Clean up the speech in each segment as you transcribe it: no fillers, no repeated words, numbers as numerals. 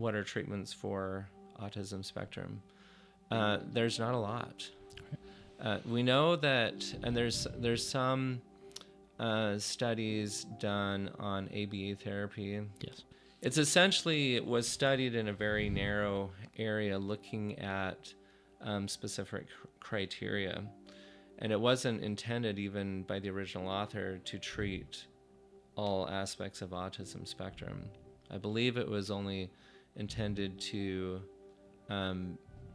what are treatments for autism spectrum? There's not a lot. We know that, and there's some studies done on ABA therapy. Yes. It's essentially, it was studied in a very narrow area looking at specific criteria. And it wasn't intended even by the original author to treat all aspects of autism spectrum. I believe it was only intended to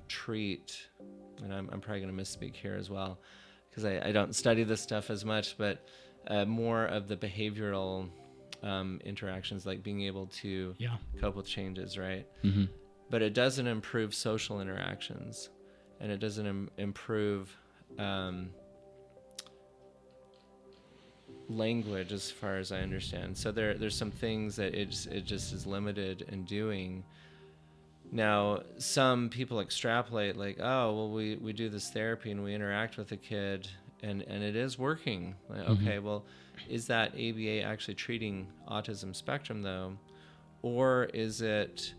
treat, and I'm probably going to misspeak here as well, because I don't study this stuff as much, but more of the behavioral interactions, like being able to cope with changes, right? Mm-hmm. But it doesn't improve social interactions, and it doesn't improve language, as far as I understand. So there's some things that it just is limited in doing. Now, some people extrapolate like, oh, well, we do this therapy and we interact with the kid and it is working. Like, okay, well, is that ABA actually treating autism spectrum though? Or is it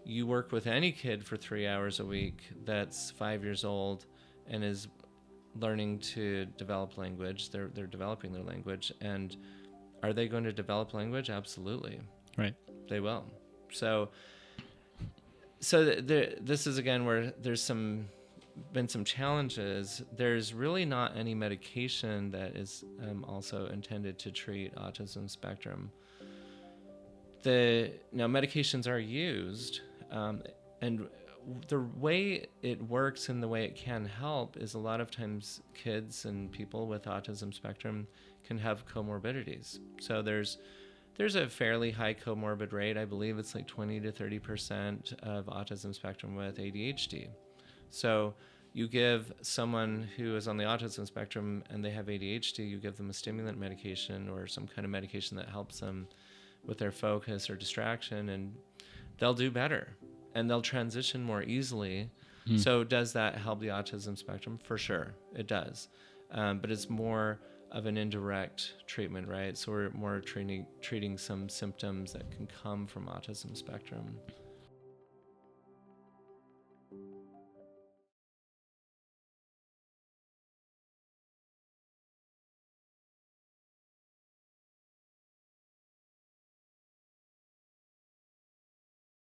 you work with any kid for 3 hours a week that's 5 years old and is learning to develop language? They're developing their language. And are they going to develop language? Absolutely. Right. They will. So this is again where there's been some challenges. There's really not any medication that is also intended to treat autism spectrum. Now medications are used, and the way it works and the way it can help is a lot of times kids and people with autism spectrum can have comorbidities. So there's a fairly high comorbid rate. I believe it's like 20 to 30% of autism spectrum with ADHD. So you give someone who is on the autism spectrum and they have ADHD, you give them a stimulant medication or some kind of medication that helps them with their focus or distraction, and they'll do better and they'll transition more easily. So does that help the autism spectrum? For sure, it does. But it's more of an indirect treatment, right? So we're more treating some symptoms that can come from autism spectrum.